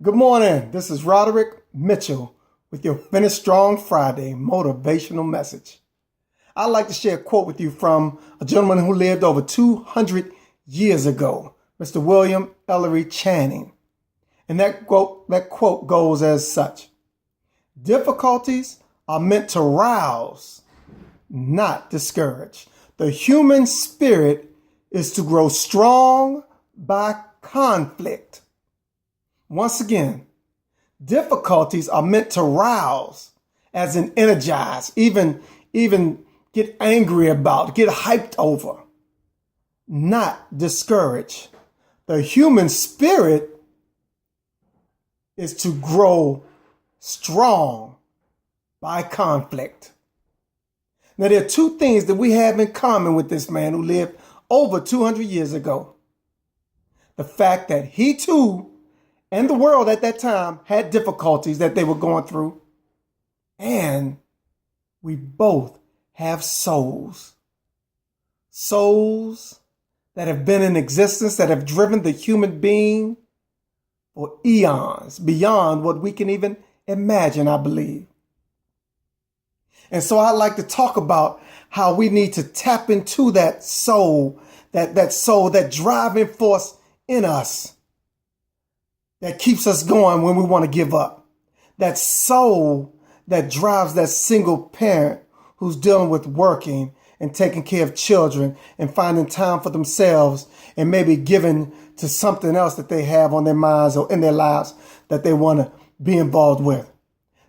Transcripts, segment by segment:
Good morning. This is Roderick Mitchell with your Finish Strong Friday motivational message. I'd like to share a quote with you from a gentleman who lived over 200 years ago, Mr. William Ellery Channing. And that quote goes as such: difficulties are meant to rouse, not discourage. The human spirit is to grow strong by conflict. Once again, difficulties are meant to rouse, as in energize, even get angry about, get hyped over, not discourage. The human spirit is to grow strong by conflict. Now, there are two things that we have in common with this man who lived over 200 years ago. The fact that he too and the world at that time had difficulties that they were going through. And we both have souls. Souls that have been in existence, that have driven the human being for eons, beyond what we can even imagine, I believe. And so I'd like to talk about how we need to tap into that soul, that driving force in us that keeps us going when we want to give up. That soul that drives that single parent who's dealing with working and taking care of children and finding time for themselves and maybe giving to something else that they have on their minds or in their lives that they want to be involved with.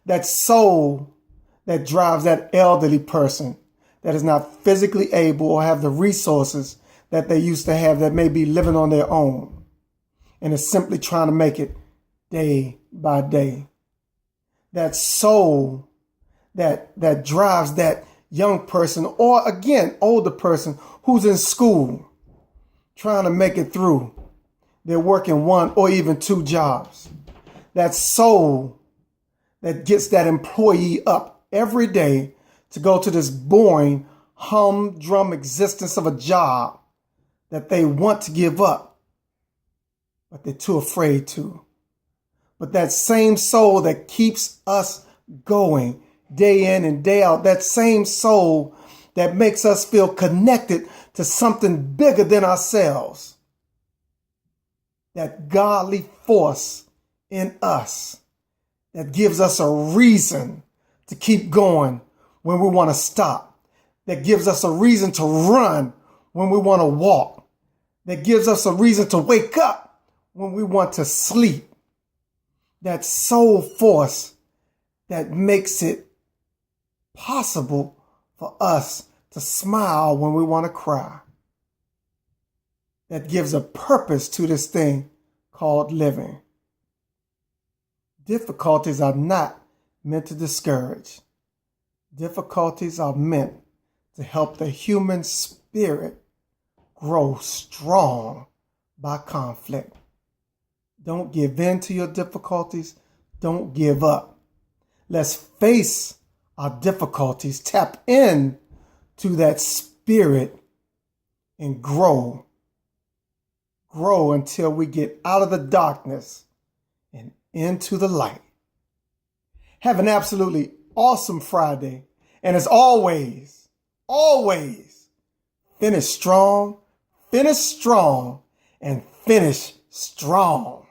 That soul that drives that elderly person that is not physically able or have the resources that they used to have, that may be living on their own and is simply trying to make it day by day. That soul that drives that young person, or again, older person who's in school trying to make it through. They're working one or even two jobs. That soul that gets that employee up every day to go to this boring, humdrum existence of a job that they want to give up, but they're too afraid to. But that same soul that keeps us going day in and day out, that same soul that makes us feel connected to something bigger than ourselves, that godly force in us that gives us a reason to keep going when we want to stop, that gives us a reason to run when we want to walk, that gives us a reason to wake up when we want to sleep. That soul force that makes it possible for us to smile when we want to cry. That gives a purpose to this thing called living. Difficulties are not meant to discourage. Difficulties are meant to help the human spirit grow strong by conflict. Don't give in to your difficulties. Don't give up. Let's face our difficulties, tap in to that spirit and grow. Grow until we get out of the darkness and into the light. Have an absolutely awesome Friday. And as always, finish strong, and finish strong.